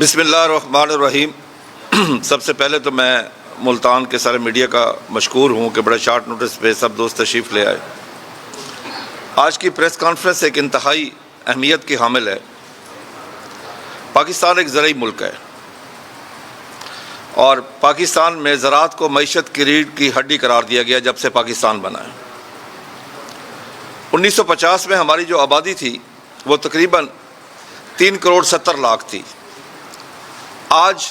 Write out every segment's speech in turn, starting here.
بسم اللہ الرحمن الرحیم۔ سب سے پہلے تو میں ملتان کے سارے میڈیا کا مشکور ہوں کہ بڑے شارٹ نوٹس پہ سب دوست تشریف لے آئے۔ آج کی پریس کانفرنس ایک انتہائی اہمیت کی حامل ہے۔ پاکستان ایک زرعی ملک ہے اور پاکستان میں زراعت کو معیشت کی ریڑھ کی ہڈی قرار دیا گیا جب سے پاکستان بنا ہے۔ 1950 میں ہماری جو آبادی تھی وہ تقریباً 3 کروڑ 70 لاکھ تھی۔ آج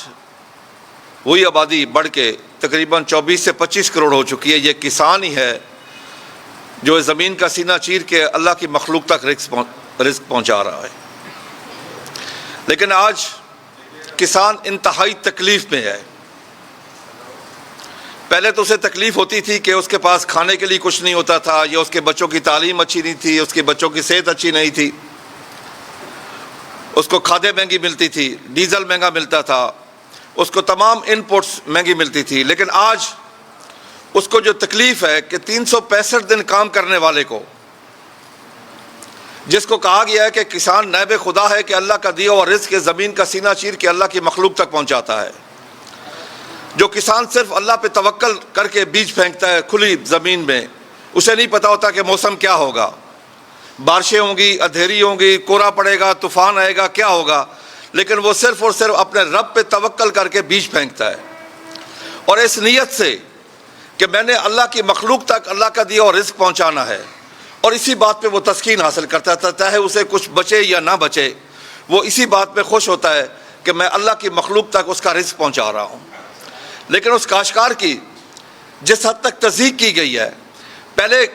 وہی آبادی بڑھ کے تقریباً 24 سے 25 کروڑ ہو چکی ہے۔ یہ کسان ہی ہے جو زمین کا سینہ چیر کے اللہ کی مخلوق تک رزق پہنچا رہا ہے۔ لیکن آج کسان انتہائی تکلیف میں ہے۔ پہلے تو اسے تکلیف ہوتی تھی کہ اس کے پاس کھانے کے لیے کچھ نہیں ہوتا تھا، یا اس کے بچوں کی تعلیم اچھی نہیں تھی، اس کے بچوں کی صحت اچھی نہیں تھی، اس کو کھادیں مہنگی ملتی تھی، ڈیزل مہنگا ملتا تھا، اس کو تمام ان پٹس مہنگی ملتی تھی۔ لیکن آج اس کو جو تکلیف ہے کہ 365 دن کام کرنے والے کو، جس کو کہا گیا ہے کہ کسان نائب خدا ہے کہ اللہ کا دیا ہوا رزق زمین کا سینہ چیر کے اللہ کی مخلوق تک پہنچاتا ہے، جو کسان صرف اللہ پہ توکل کر کے بیج پھینکتا ہے کھلی زمین میں، اسے نہیں پتا ہوتا کہ موسم کیا ہوگا، بارشیں ہوں گی، اندھیری ہوں گی، کورا پڑے گا، طوفان آئے گا، کیا ہوگا، لیکن وہ صرف اور صرف اپنے رب پہ توکل کر کے بیج پھینکتا ہے، اور اس نیت سے کہ میں نے اللہ کی مخلوق تک اللہ کا دیا اور رزق پہنچانا ہے، اور اسی بات پہ وہ تسکین حاصل کرتا ہے، چاہے اسے کچھ بچے یا نہ بچے، وہ اسی بات پہ خوش ہوتا ہے کہ میں اللہ کی مخلوق تک اس کا رزق پہنچا رہا ہوں۔ لیکن اس کاشتکار کی جس حد تک تضییق کی گئی ہے، پہلے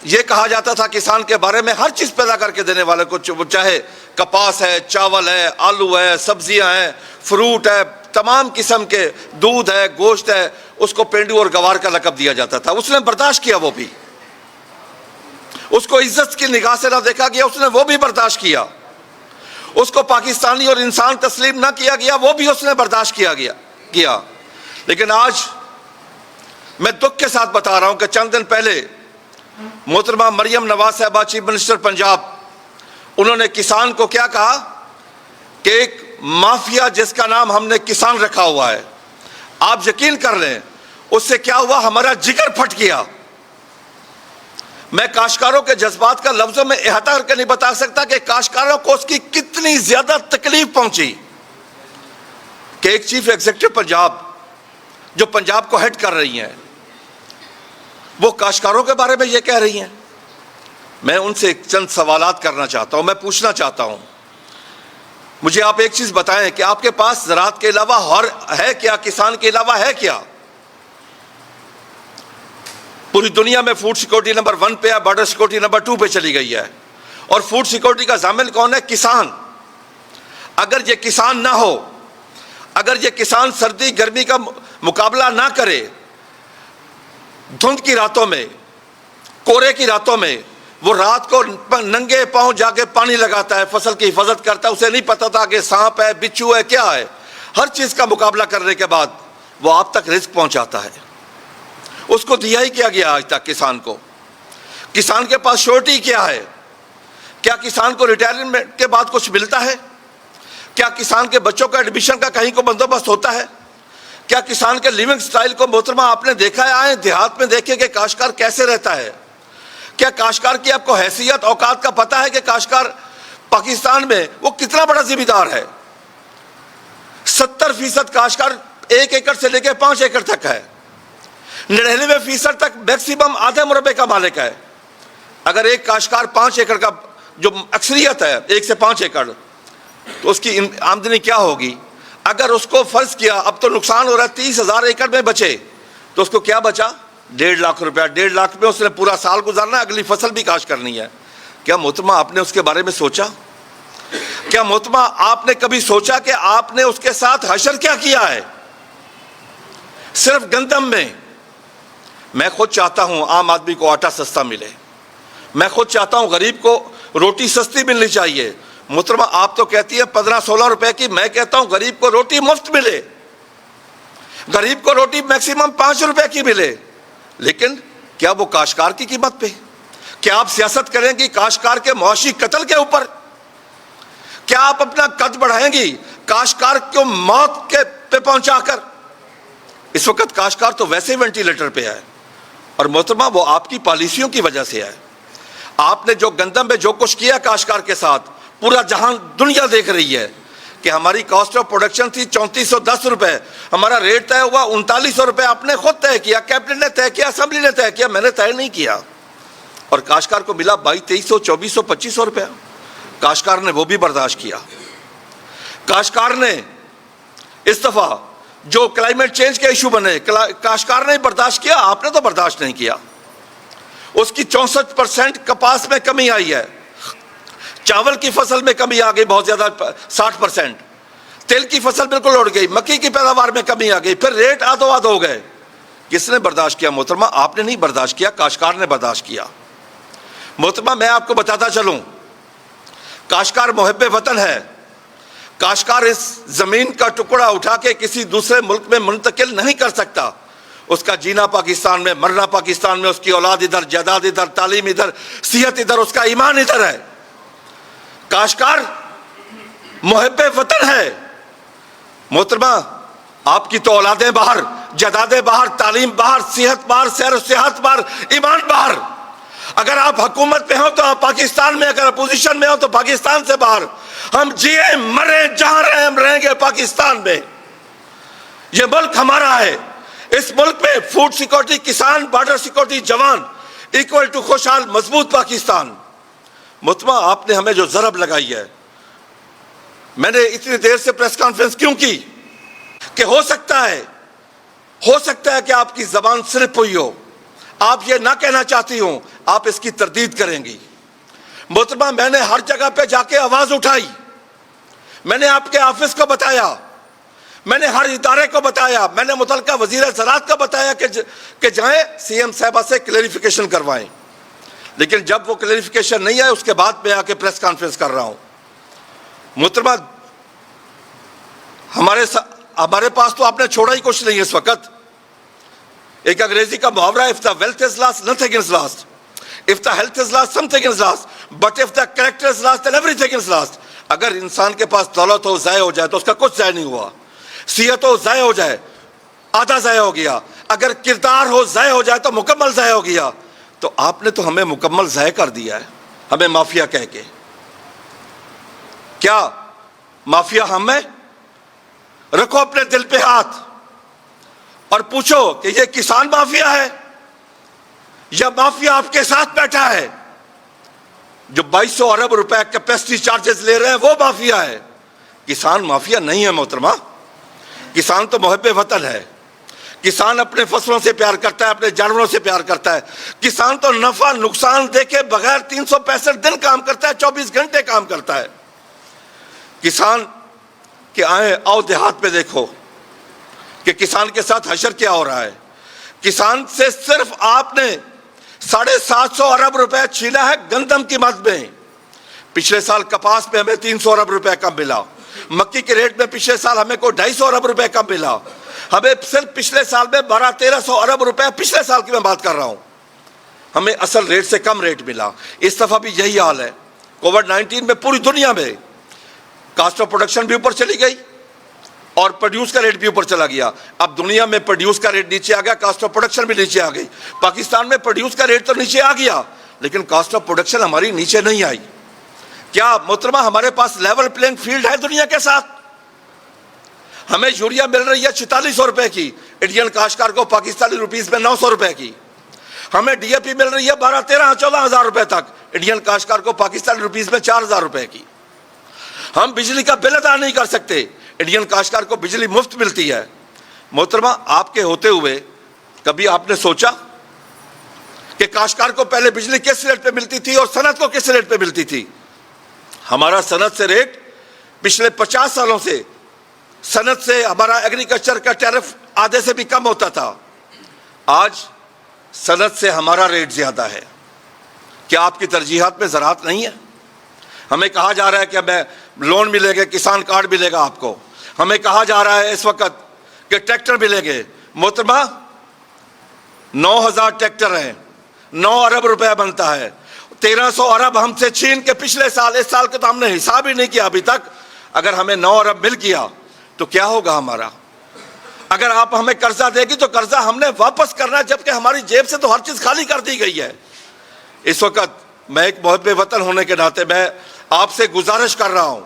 یہ کہا جاتا تھا کسان کے بارے میں ہر چیز پیدا کر کے دینے والے کو، چاہے کپاس ہے، چاول ہے، آلو ہے، سبزیاں ہیں، فروٹ ہے، تمام قسم کے دودھ ہے، گوشت ہے، اس کو پینڈو اور گوار کا لقب دیا جاتا تھا۔ اس نے برداشت کیا، وہ بھی اس کو عزت کی نگاہ سے نہ دیکھا گیا، اس نے وہ بھی برداشت کیا۔ اس کو پاکستانی اور انسان تسلیم نہ کیا گیا، وہ بھی اس نے برداشت کیا۔ لیکن آج میں دکھ کے ساتھ بتا رہا ہوں کہ چند دن پہلے محترمہ مریم نواز صاحبہ چیف منسٹر پنجاب، انہوں نے کسان کو کیا کہا کہ ایک مافیا جس کا نام ہم نے کسان رکھا ہوا ہے، آپ یقین کر لیں اس سے کیا ہوا، ہمارا جگر پھٹ گیا۔ میں کاشتکاروں کے جذبات کا لفظوں میں احاطہ کر کے نہیں بتا سکتا کہ کاشتکاروں کو اس کی کتنی زیادہ تکلیف پہنچی کہ ایک چیف ایگزیکٹو پنجاب جو پنجاب کو ہیڈ کر رہی ہیں، وہ کاشتکاروں کے بارے میں یہ کہہ رہی ہیں۔ میں ان سے چند سوالات کرنا چاہتا ہوں، میں پوچھنا چاہتا ہوں، مجھے آپ ایک چیز بتائیں کہ آپ کے پاس زراعت کے علاوہ اور ہے کیا، کسان کے علاوہ ہے کیا؟ پوری دنیا میں فوڈ سیکورٹی نمبر 1 پہ ہے، بارڈر سیکورٹی نمبر 2 پہ چلی گئی ہے، اور فوڈ سیکورٹی کا ضامن کون ہے؟ کسان۔ اگر یہ کسان نہ ہو، اگر یہ کسان سردی گرمی کا مقابلہ نہ کرے، دھند کی راتوں میں، کورے کی راتوں میں وہ رات کو ننگے پاؤں جا کے پانی لگاتا ہے، فصل کی حفاظت کرتا ہے، اسے نہیں پتا تھا کہ سانپ ہے، بچھو ہے، کیا ہے، ہر چیز کا مقابلہ کرنے کے بعد وہ آپ تک رزق پہنچاتا ہے۔ اس کو دیا ہی کیا گیا آج تک کسان کو؟ کسان کے پاس شورٹی کیا ہے؟ کیا کسان کو ریٹائرمنٹ کے بعد کچھ ملتا ہے؟ کیا کسان کے بچوں کا ایڈمیشن کا کہیں کو بندوبست ہوتا ہے؟ کیا کسان کے لیونگ سٹائل کو محترمہ آپ نے دیکھا ہے؟ آئے دیہات میں دیکھیں کہ کاشتکار کیسے رہتا ہے۔ کیا کاشتکار کی آپ کو حیثیت اوقات کا پتہ ہے کہ کاشتکار پاکستان میں وہ کتنا بڑا ذمہ دار ہے؟ 70% کاشتکار 1 ایکڑ سے لے کے 5 ایکڑ تک ہے، 99% تک میکسیمم آدھے مربع کا مالک ہے۔ اگر ایک کاشتکار 5 ایکڑ کا، جو اکثریت ہے 1 سے 5 ایکڑ، تو اس کی آمدنی کیا ہوگی؟ اگر اس کو فرض کیا اب تو نقصان ہو رہا ہے 30,000 ایکڑ میں بچے، تو اس کو کیا بچا؟ 1.5 لاکھ روپیہ۔ 1.5 لاکھ میں اس نے پورا سال گزارنا ہے، اگلی فصل بھی کاشت کرنی ہے۔ کیا محترمہ آپ نے اس کے بارے میں سوچا؟ کیا محترمہ آپ نے کبھی سوچا کہ آپ نے اس کے ساتھ حشر کیا کیا ہے؟ صرف گندم میں خود چاہتا ہوں عام آدمی کو آٹا سستا ملے، میں خود چاہتا ہوں غریب کو روٹی سستی ملنی چاہیے۔ محترمہ آپ تو کہتی ہے 15-16 روپے کی، میں کہتا ہوں غریب کو روٹی مفت ملے، غریب کو روٹی میکسیمم 5 روپے کی ملے۔ لیکن کیا وہ کاشتکار کی قیمت پہ؟ کیا آپ سیاست کریں گی کاشتکار کے معاشی قتل کے اوپر؟ کیا آپ اپنا قد بڑھائیں گی کاشتکار کو موت کے پہ پہنچا کر؟ اس وقت کاشتکار تو ویسے وینٹیلیٹر پہ ہے، اور محترمہ وہ آپ کی پالیسیوں کی وجہ سے ہے۔ آپ نے جو گندم میں جو کچھ کیا کاشتکار کے ساتھ، پورا جہاں دنیا دیکھ رہی ہے کہ ہماری کاسٹ آف پروڈکشن تھی 3410 روپے، ہمارا ریٹ طے ہوا 3900 روپے۔ آپ نے خود طے کیا، کیبنٹ نے طے کیا، اسمبلی نے طے کیا، میں نے طے نہیں کیا، اور کاشتکار کو ملا 2200 2400 2500 روپے۔ کاشتکار نے وہ بھی برداشت کیا۔ کاشتکار نے اس دفعہ جو کلائمیٹ چینج کے ایشو بنے، کاشتکار نے برداشت کیا، آپ نے تو برداشت نہیں کیا۔ اس کی 64% کپاس میں کمی آئی ہے، چاول کی فصل میں کمی آ گئی بہت زیادہ 60%، تیل کی فصل بالکل اڑ گئی، مکئی کی پیداوار میں کمی آ گئی، پھر ریٹ آدھو آدھ ہو گئے۔ کس نے برداشت کیا محترمہ؟ آپ نے نہیں برداشت کیا، کاشتکار نے برداشت کیا۔ محترمہ میں آپ کو بتاتا چلوں، کاشتکار محب وطن ہے۔ کاشتکار اس زمین کا ٹکڑا اٹھا کے کسی دوسرے ملک میں منتقل نہیں کر سکتا۔ اس کا جینا پاکستان میں، مرنا پاکستان میں، اس کی اولاد ادھر، جائیداد ادھر، تعلیم ادھر، صحت ادھر، اس کا ایمان ادھر ہے۔ کاشتکار محب وطن ہے۔ محترمہ آپ کی تو اولادیں باہر، جائیدادیں باہر، تعلیم باہر، صحت باہر، سیر و صحت باہر، ایمان باہر۔ اگر آپ حکومت میں ہو تو آپ پاکستان میں، اگر اپوزیشن میں ہو تو پاکستان سے باہر۔ ہم جیے مرے جہاں رہیں، ہم رہیں گے پاکستان میں۔ یہ ملک ہمارا ہے۔ اس ملک میں فوڈ سیکورٹی، کسان، بارڈر سیکورٹی، جوان، ایکول ٹو خوشحال مضبوط پاکستان۔ محترمہ آپ نے ہمیں جو ضرب لگائی ہے، میں نے اتنی دیر سے پریس کانفرنس کیوں کی کہ ہو سکتا ہے کہ آپ کی زبان سلپ ہوئی ہو، آپ یہ نہ کہنا چاہتی ہوں، آپ اس کی تردید کریں گی۔ محترمہ میں نے ہر جگہ پہ جا کے آواز اٹھائی، میں نے آپ کے آفس کو بتایا، میں نے ہر ادارے کو بتایا، میں نے متعلقہ وزیر زراعت کو بتایا کہ جائیں سی ایم صاحبہ سے کلیریفیکیشن کروائیں، لیکن جب وہ کلیریفیکیشن نہیں آئے اس کے بعد میں آ کے پریس کانفرنس کر رہا ہوں۔ محترمہ ہمارے پاس تو آپ نے چھوڑا ہی کچھ نہیں اس وقت۔ ایک انگریزی کا محاورہ ہے، if the wealth is lost, nothing is lost. If the health is lost, something is lost. But if the character is lost, then everything is lost. اگر انسان کے پاس دولت ہو، ضائع ہو جائے تو اس کا کچھ ضائع نہیں ہوا۔ صحت ہو، ضائع ہو جائے، آدھا ضائع ہو گیا۔ اگر کردار ہو، ضائع ہو جائے تو مکمل ضائع ہو گیا۔ تو آپ نے تو ہمیں مکمل ضائع کر دیا ہے، ہمیں مافیا کہہ کے۔ کیا مافیا ہم ہیں؟ رکھو اپنے دل پہ ہاتھ اور پوچھو کہ یہ کسان مافیا ہے یا مافیا آپ کے ساتھ بیٹھا ہے جو 2200 ارب روپے کیپیسٹی چارجز لے رہے ہیں، وہ مافیا ہے۔ کسان مافیا نہیں ہے محترمہ۔ کسان تو محب وطن ہے۔ کسان اپنے فصلوں سے پیار کرتا ہے، اپنے جانوروں سے پیار کرتا ہے۔ کسان تو نفع نقصان دیکھے بغیر 365 دن کام کرتا ہے، 24 گھنٹے کام کرتا ہے۔ کسان کے آؤ دیہات پہ دیکھو کہ کسان کے ساتھ حشر کیا ہو رہا ہے۔ کسان سے صرف آپ نے 750 ارب روپے چھینا ہے گندم کی مد میں۔ پچھلے سال کپاس میں ہمیں 300 ارب روپے کم ملا، مکی کے ریٹ میں پچھلے سال ہمیں کوئی 250 ارب روپے کم ملا۔ ہمیں صرف پچھلے سال میں 1200-1300 ارب روپے، پچھلے سال کی میں بات کر رہا ہوں، ہمیں اصل ریٹ سے کم ریٹ ملا۔ اس دفعہ بھی یہی حال ہے۔ کووڈ-19 میں پوری دنیا میں کاسٹ آف پروڈکشن بھی اوپر چلی گئی اور پروڈیوس کا ریٹ بھی اوپر چلا گیا۔ اب دنیا میں پروڈیوس کا ریٹ نیچے آ گیا، کاسٹ آف پروڈکشن بھی نیچے آ گئی۔ پاکستان میں پروڈیوس کا ریٹ تو نیچے آ گیا لیکن کاسٹ آف پروڈکشن ہماری نیچے نہیں آئی۔ کیا محترمہ ہمارے پاس لیول پلینگ فیلڈ ہے دنیا کے ساتھ؟ ہمیں یوریا مل رہی ہے 4600 روپے کی، انڈین کاشتکار کو پاکستانی روپیز میں 900 روپے کی۔ ہمیں ڈی اے پی مل رہی ہے 12-13-14 ہزار روپے تک، انڈین کاشتکار کو پاکستانی روپیز میں 4000 روپے کی۔ ہم بجلی کا بل ادا نہیں کر سکتے، انڈین کاشتکار کو بجلی مفت ملتی ہے۔ محترمہ آپ کے ہوتے ہوئے کبھی آپ نے سوچا کہ کاشتکار کو پہلے بجلی کس ریٹ پہ ملتی تھی اور صنعت کو کس ریٹ پہ ملتی تھی؟ ہمارا صنعت سے ریٹ پچھلے 50 سالوں سے صنعت سے ہمارا ایگریکلچر کا ٹیرف آدھے سے بھی کم ہوتا تھا۔ آج صنعت سے ہمارا ریٹ زیادہ ہے۔ کیا آپ کی ترجیحات میں زراعت نہیں ہے؟ ہمیں کہا جا رہا ہے کہ ہمیں لون ملے گا، کسان کارڈ ملے گا آپ کو۔ ہمیں کہا جا رہا ہے اس وقت کہ ٹریکٹر ملیں گے۔ محترمہ 9000 ٹریکٹر ہیں، 9 ارب روپے بنتا ہے۔ 1300 ارب ہم سے چھین کے پچھلے سال، اس سال کا تو ہم نے حساب ہی نہیں کیا ابھی تک، اگر ہمیں 9 ارب مل گیا تو کیا ہوگا ہمارا؟ اگر آپ ہمیں قرضہ دے گی تو قرضہ ہم نے واپس کرنا ہے، جبکہ ہماری جیب سے تو ہر چیز خالی کر دی گئی ہے۔ اس وقت میں ایک محب وطن ہونے کے ناطے میں آپ سے گزارش کر رہا ہوں،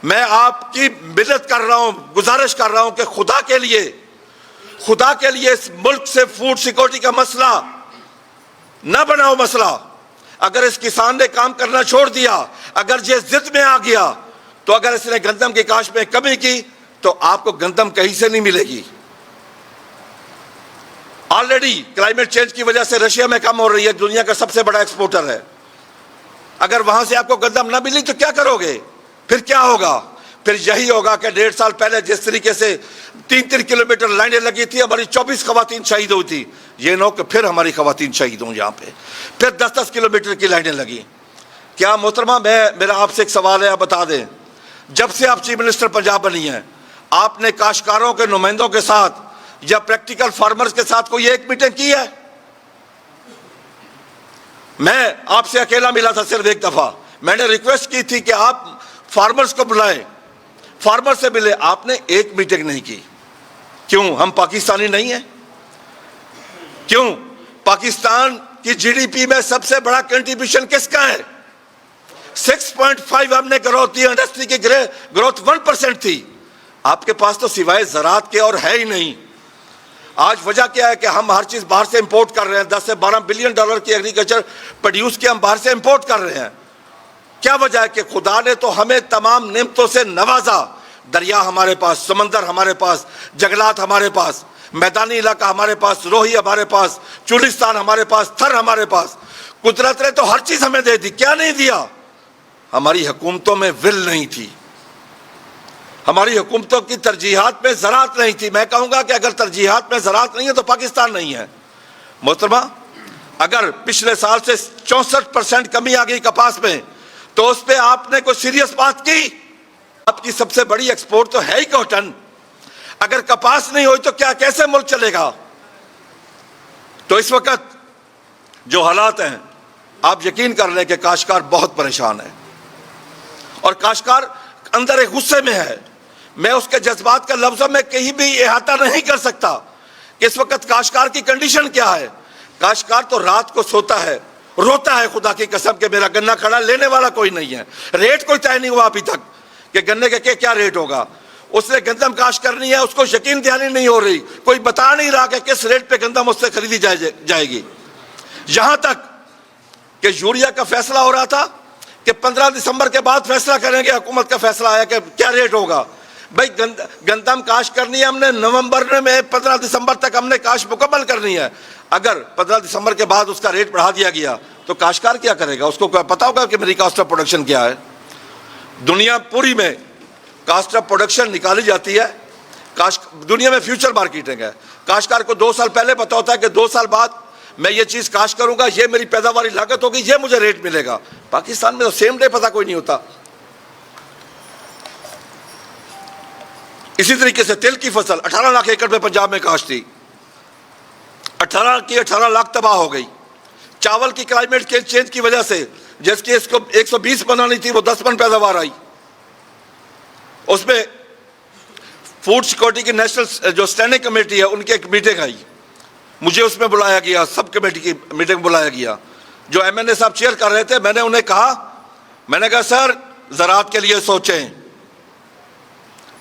میں آپ کی مدد کر رہا ہوں، گزارش کر رہا ہوں کہ خدا کے لیے اس ملک سے فوڈ سیکورٹی کا مسئلہ نہ بناؤ مسئلہ۔ اگر اس کسان نے کام کرنا چھوڑ دیا، اگر یہ ضد میں آ گیا، تو اگر اس نے گندم کی کاشت میں کمی کی تو آپ کو گندم کہیں سے نہیں ملے گی۔ آلریڈی کلائمیٹ چینج کی وجہ سے رشیا میں کم ہو رہی ہے، دنیا کا سب سے بڑا ایکسپورٹر ہے۔ اگر وہاں سے آپ کو گندم نہ ملی تو کیا کرو گے؟ پھر کیا ہوگا؟ پھر یہی ہوگا کہ 1.5 سال پہلے جس طریقے سے 3 کلومیٹر لائنیں لگی تھی، ہماری 24 خواتین شہید ہوئی تھی، یہ نہ کہ پھر ہماری خواتین شہید ہوں یہاں پہ، پھر 10 کلومیٹر کی لائنیں لگی۔ کیا محترمہ، میرا آپ سے ایک سوال ہے، آپ بتا دیں، جب سے آپ چیف منسٹر پنجاب بنی ہیں، آپ نے کاشتکاروں کے نمائندوں کے ساتھ یا پریکٹیکل فارمرز کے ساتھ کوئی ایک میٹنگ کی ہے؟ میں آپ سے اکیلا ملا تھا صرف ایک دفعہ، میں نے ریکویسٹ کی تھی کہ آپ فارمرز کو بلائیں، فارمر سے ملے، آپ نے ایک میٹنگ نہیں کی۔ کیوں؟ ہم پاکستانی نہیں ہیں؟ کیوں؟ پاکستان کی جی ڈی پی میں سب سے بڑا کنٹریبیوشن کس کا ہے؟ 6.5 ہم نے گروتھ دی، انڈسٹری کی گروتھ 1% تھی۔ آپ کے پاس تو سوائے زراعت کے اور ہے ہی نہیں۔ آج وجہ کیا ہے کہ ہم ہر چیز باہر سے امپورٹ کر رہے ہیں، 10 سے 12 بلین ڈالر کی ایگریکلچر پروڈیوس کی ہم باہر سے امپورٹ کر رہے ہیں۔ کیا وجہ ہے؟ کہ خدا نے تو ہمیں تمام نعمتوں سے نوازا، دریا ہمارے پاس، سمندر ہمارے پاس، جنگلات ہمارے پاس، میدانی علاقہ ہمارے پاس، روہی ہمارے پاس، چولستان ہمارے پاس، تھر ہمارے پاس۔ قدرت نے تو ہر چیز ہمیں دے دی، کیا نہیں دیا؟ ہماری حکومتوں میں ول نہیں تھی، ہماری حکومتوں کی ترجیحات میں زراعت نہیں تھی۔ میں کہوں گا کہ اگر ترجیحات میں زراعت نہیں ہے تو پاکستان نہیں ہے۔ محترمہ، اگر پچھلے سال سے 64% کمی آ گئی کپاس میں، تو اس پہ آپ نے کوئی سیریس بات کی؟ آپ کی سب سے بڑی ایکسپورٹ تو ہے ہی کاٹن، اگر کپاس نہیں ہوئی تو کیسے ملک چلے گا؟ تو اس وقت جو حالات ہیں، آپ یقین کر لیں کہ کاشتکار بہت پریشان ہے، اور کاشتکار اندر ایک غصے میں ہے۔ میں اس کے جذبات کا لفظوں میں کہیں بھی احاطہ نہیں کر سکتا کہ اس وقت کاشتکار کی کنڈیشن کیا ہے۔ کاشتکار تو رات کو سوتا ہے، روتا ہے خدا کی قسم کہ میرا گنا کھڑا، لینے والا کوئی نہیں ہے، ریٹ کوئی طے نہیں ہوا ابھی تک کہ گنے کا کیا ریٹ ہوگا۔ اس نے گندم کاشت کرنی ہے، اس کو یقین دہانی نہیں ہو رہی، کوئی بتا نہیں رہا کہ کس ریٹ پہ گندم اس سے خریدی جائے گی۔ یہاں تک کہ یوریا کا فیصلہ ہو رہا تھا کہ 15 دسمبر کے بعد فیصلہ کریں گے، حکومت کا فیصلہ آیا کہ کیا ریٹ ہوگا۔ بھائی گندم کاشت کرنی ہے ہم نے نومبر میں، 15 دسمبر تک ہم نے کاشت مکمل کرنی ہے۔ اگر 15 دسمبر کے بعد اس کا ریٹ بڑھا دیا گیا تو کاشتکار کیا کرے گا؟ اس کو پتا ہوگا کہ میری کاسٹ آف پروڈکشن کیا ہے۔ دنیا پوری میں کاسٹ آف پروڈکشن نکالی جاتی ہے، دنیا میں فیوچر مارکیٹنگ ہے۔ کاشتکار کو 2 سال پہلے پتا ہوتا ہے کہ 2 سال بعد میں یہ چیز کاشت کروں گا، یہ میری پیداواری لاگت ہوگی، یہ مجھے ریٹ ملے گا۔ پاکستان میں تو سیم ڈے پتا کوئی نہیں ہوتا۔ اسی طریقے سے تل کی فصل 18 لاکھ ایکڑ پہ پنجاب میں کاشت تھی، 18 لاکھ تباہ ہو گئی۔ چاول کی کلائمیٹ چینج کی وجہ سے جس کی اس کو 120 بنانی تھی وہ 10 من پیداوار آئی۔ اس میں فوڈ سیکورٹی کی نیشنل جو اسٹینڈنگ کمیٹی ہے ان کی ایک میٹنگ آئی، مجھے اس میں بلایا گیا، سب کمیٹی کی میٹنگ بلایا گیا۔ جو ایم این اے صاحب چیئر کر رہے تھے، میں نے انہیں کہا سر زراعت کے لیے سوچیں،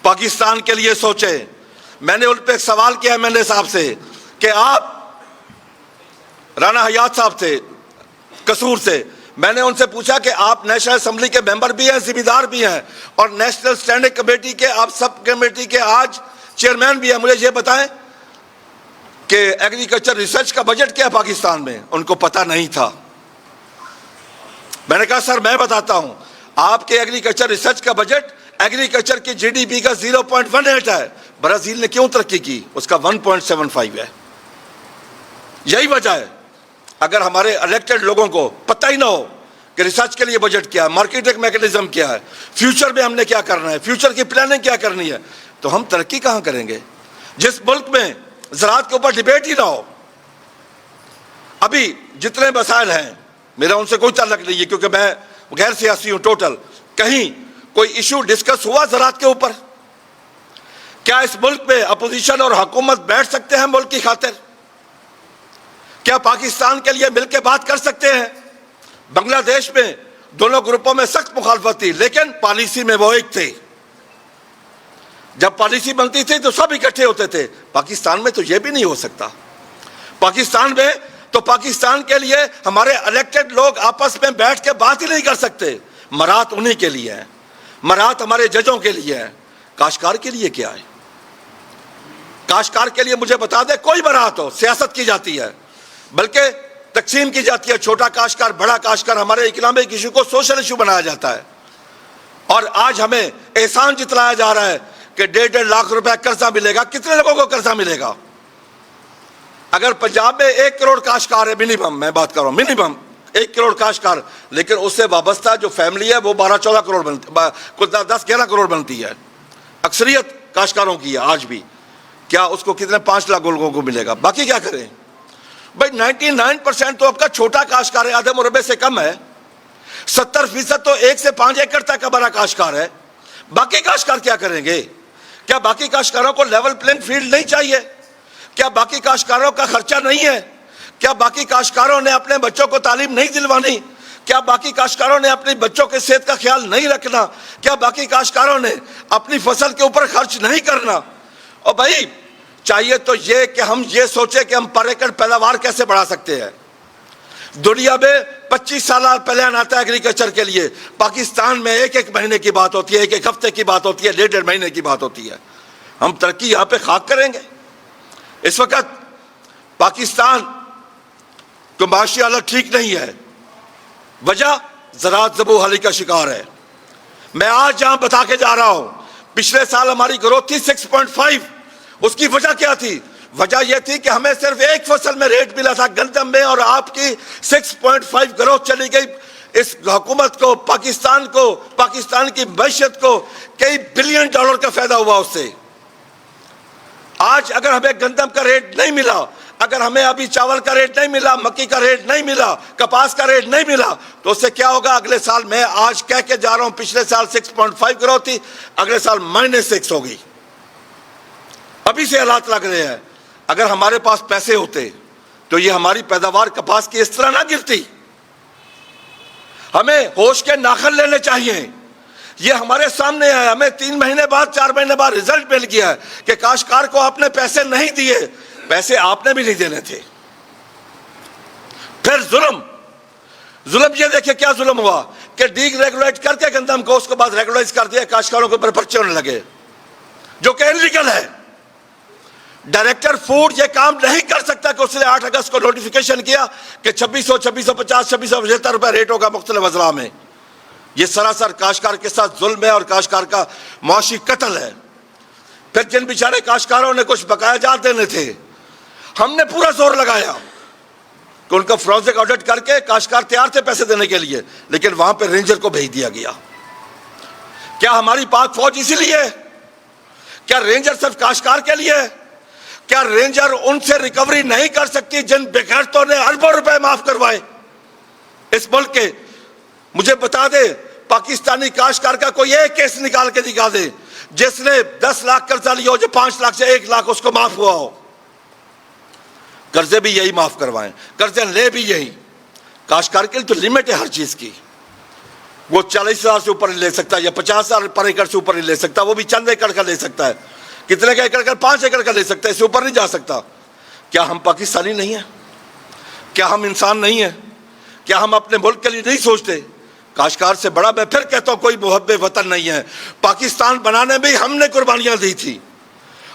پاکستان کے لیے سوچیں۔ میں نے ان پہ ایک سوال کیا ایم این اے صاحب سے کہ آپ، رانا حیات صاحب تھے قصور سے، میں نے ان سے پوچھا کہ آپ نیشنل اسمبلی کے ممبر بھی ہیں، ذمہ دار بھی ہیں، اور نیشنل اسٹینڈنگ کمیٹی کے آپ سب کمیٹی کے آج چیئرمین بھی ہیں، مجھے یہ بتائیں کہ ایگریکلچر ریسرچ کا بجٹ کیا ہے پاکستان میں؟ ان کو پتہ نہیں تھا۔ میں نے کہا سر میں بتاتا ہوں، آپ کے ایگریکلچر ریسرچ کا بجٹ ایگریکلچر کی جی ڈی پی کا 0.18 ہے۔ برازیل نے کیوں ترقی کی؟ اس کا 1.75 ہے۔ یہی وجہ ہے، اگر ہمارے الیکٹڈ لوگوں کو پتہ ہی نہ ہو کہ ریسرچ کے لیے بجٹ کیا ہے، مارکیٹنگ میکنزم کیا ہے، فیوچر میں ہم نے کیا کرنا ہے، فیوچر کی پلاننگ کیا کرنی ہے، تو ہم ترقی کہاں کریں گے؟ جس ملک میں زراعت کے اوپر ڈیبیٹ ہی نہ ہو۔ ابھی جتنے مسائل ہیں میرا ان سے کوئی تعلق نہیں ہے کیونکہ میں غیر سیاسی ہوں ٹوٹل. کہیں کوئی ایشو ڈسکس ہوا زراعت کے اوپر؟ کیا اس ملک میں اپوزیشن اور حکومت بیٹھ سکتے ہیں ملک کی خاطر؟ کیا پاکستان کے لیے مل کے بات کر سکتے ہیں؟ بنگلہ دیش میں دونوں گروپوں میں سخت مخالفت تھی لیکن پالیسی میں وہ ایک تھے. جب پالیسی بنتی تھی تو سب اکٹھے ہوتے تھے. پاکستان میں تو یہ بھی نہیں ہو سکتا. پاکستان میں تو پاکستان کے لیے ہمارے الیکٹڈ لوگ آپس میں بیٹھ کے بات ہی نہیں کر سکتے. مرات انہی کے لیے ہے, مرات ہمارے ججوں کے لیے ہے. کاشتکار کے لیے کیا ہے؟ کاشتکار کے لیے مجھے بتا دے کوئی برات ہو, سیاست کی جاتی ہے بلکہ تقسیم کی جاتی ہے. چھوٹا کاشتکار, بڑا کاشتکار, ہمارے اکنامک ایشو کو سوشل ایشو بنایا جاتا ہے. اور آج ہمیں احسان جتلایا جا رہا ہے کہ 1.5 لاکھ روپے قرضہ ملے گا. کتنے لوگوں کو قرضہ ملے گا؟ اگر پنجاب میں 1 کروڑ کاشتکار ہے منیمم, میں بات کر رہا ہوں منیمم 1 کروڑ کاشتکار, لیکن اس سے وابستہ جو فیملی ہے وہ 12-14 کروڑ بنتی, 10-11 کروڑ بنتی ہے. اکثریت کاشتکاروں کی ہے آج بھی. کیا اس کو کتنے 5 لاکھ لوگوں کو ملے گا؟ باقی کیا کریں بھائی؟ 99% تو آپ کا چھوٹا کاشتکار ہے, آدھے مربع سے کم ہے. 70% تو 1 سے 5 ایکڑ تک کا بڑا کاشتکار ہے. باقی کاشتکار کیا کریں گے؟ کیا باقی کاشتکاروں کو لیول پلینگ فیلڈ نہیں چاہیے؟ کیا باقی کاشتکاروں کا خرچہ نہیں ہے؟ کیا باقی کاشتکاروں نے اپنے بچوں کو تعلیم نہیں دلوانی؟ کیا باقی کاشتکاروں نے اپنے بچوں کے صحت کا خیال نہیں رکھنا؟ کیا باقی کاشتکاروں نے اپنی فصل کے اوپر خرچ نہیں کرنا؟ اور بھائی چاہیے تو یہ کہ ہم یہ سوچیں کہ ہم پر ایکڑ پیداوار کیسے بڑھا سکتے ہیں. دنیا میں 25 سالہ پلان آتا ہے ایگریکلچر کے لیے. پاکستان میں 1 مہینے کی بات ہوتی ہے, 1 ہفتے کی بات ہوتی ہے, 1.5 مہینے کی بات ہوتی ہے. ہم ترقی یہاں پہ خاک کریں گے. اس وقت پاکستان کو معاشی حالت ٹھیک نہیں ہے. وجہ زراعت زبوں حالی کا شکار ہے. میں آج جہاں بتا کے جا رہا ہوں, پچھلے سال ہماری گروتھ تھی 6.5. اس کی وجہ کیا تھی؟ وجہ یہ تھی کہ ہمیں صرف 1 فصل میں ریٹ ملا تھا گندم میں, اور آپ کی 6.5 گروتھ چلی گئی. اس حکومت کو, پاکستان کی معیشت کو کئی بلین ڈالر کا فائدہ ہوا اس سے. آج اگر ہمیں گندم کا ریٹ نہیں ملا, اگر ہمیں ابھی چاول کا ریٹ نہیں ملا, مکی کا ریٹ نہیں ملا, کپاس کا ریٹ نہیں ملا, تو اس سے کیا ہوگا؟ اگلے سال, میں آج کہہ کے جا رہا ہوں, پچھلے سال 6.5 گروتھ تھی, اگلے سال -6 ہوگی. ابھی سے حالات لگ رہے ہیں. اگر ہمارے پاس پیسے ہوتے تو یہ ہماری پیداوار کپاس کی اس طرح نہ گرتی. ہمیں ہوش کے ناخن لینے چاہیے. یہ ہمارے سامنے ہے, ہمیں 3 مہینے بعد 4 مہینے بعد رزلٹ مل گیا ہے کہ کاشتکار کو آپ نے پیسے نہیں دیے. پیسے آپ نے بھی نہیں دینے تھے. پھر ظلم یہ دیکھیں کیا ظلم ہوا کہ ڈی ریگولیٹ کر کے گندم کو اس کے بعد ریگولائز کر دیا, کاشتکاروں کے اوپر پرچے ہونے لگے جو کہ انلیگل ہے. ڈائریکٹر فوڈ یہ کام نہیں کر سکتا کہ اس نے 8 اگست کو نوٹیفیکیشن کیا کہ 2650 2675 روپے ریٹ ہوگا مختلف اضلاع میں. یہ سراسر کاشتکار کے ساتھ ظلم ہے اور کاشتکار کا معاشی قتل ہے. پھر جن بیچارے کاشتکاروں نے کچھ بقایا جات دینے تھے, ہم نے پورا زور لگایا کہ ان کا فورنزک آڈٹ کر کے کاشتکار تیار تھے پیسے دینے کے لیے, لیکن وہاں پہ رینجر کو بھیج دیا گیا. کیا ہماری پاک فوج اسی لیے؟ کیا رینجر صرف کاشتکار کے لیے؟ کیا رینجر ان سے ریکوری نہیں کر سکتی جن بغیرتوں نے اربوں روپے معاف کروائے اس ملک کے؟ مجھے بتا دے, پاکستانی کاشتکار کا کوئی ایک کیس نکال کے دکھا دے جس نے 10 لاکھ قرضہ لیا ہو, جو 5 لاکھ سے 1 لاکھ اس کو معاف ہوا ہو. قرضے بھی یہی معاف کروائیں, قرضے لے بھی یہی. کاشتکار کے لیے تو لمٹ ہے ہر چیز کی. وہ 40,000 سے اوپر نہیں لے سکتا یا 50,000 پر ایکڑ سے اوپر نہیں لے سکتا. وہ بھی چند ایکڑ کا لے سکتا ہے. کتنے کا ایکڑ کا؟ 5 ایکڑ کا لے سکتا ہے, اس سے اوپر نہیں جا سکتا. کیا ہم پاکستانی نہیں ہیں؟ کیا ہم انسان نہیں ہیں؟ کیا ہم اپنے ملک کے لیے نہیں سوچتے؟ کاشتکار سے بڑا, میں پھر کہتا ہوں, کوئی محب وطن نہیں ہے. پاکستان بنانے میں ہم نے قربانیاں دی تھی,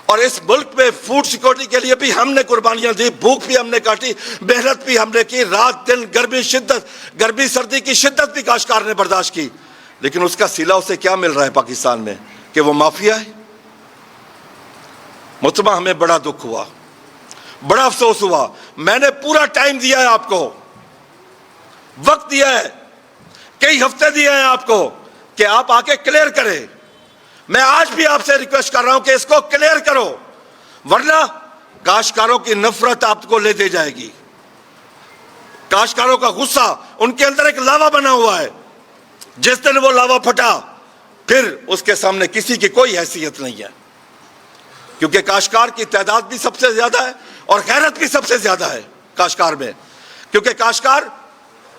اور اس ملک میں فوڈ سیکورٹی کے لیے بھی ہم نے قربانیاں دی. بھوک بھی ہم نے کاٹی, محنت بھی ہم نے کی, رات دن گرمی سردی کی شدت بھی کاشتکار نے برداشت کی. لیکن اس کا صلہ اسے کیا مل رہا ہے پاکستان میں؟ کہ وہ مافیا ہے. محترمہ, ہمیں بڑا دکھ ہوا, بڑا افسوس ہوا. میں نے پورا ٹائم دیا ہے آپ کو, وقت دیا ہے, کئی ہفتے دیے ہیں آپ کو کہ آپ آ کے کلیئر کریں. میں آج بھی آپ سے ریکویسٹ کر رہا ہوں کہ اس کو کلیئر کرو, ورنہ کاشتکاروں کی نفرت آپ کو لے دے جائے گی. کاشتکاروں کا غصہ ان کے اندر ایک لاوا بنا ہوا ہے. جس دن وہ لاوا پھٹا پھر اس کے سامنے کسی کی کوئی حیثیت نہیں ہے, کیونکہ کاشتکار کی تعداد بھی سب سے زیادہ ہے اور غیرت بھی سب سے زیادہ ہے کاشتکار میں, کیونکہ کاشتکار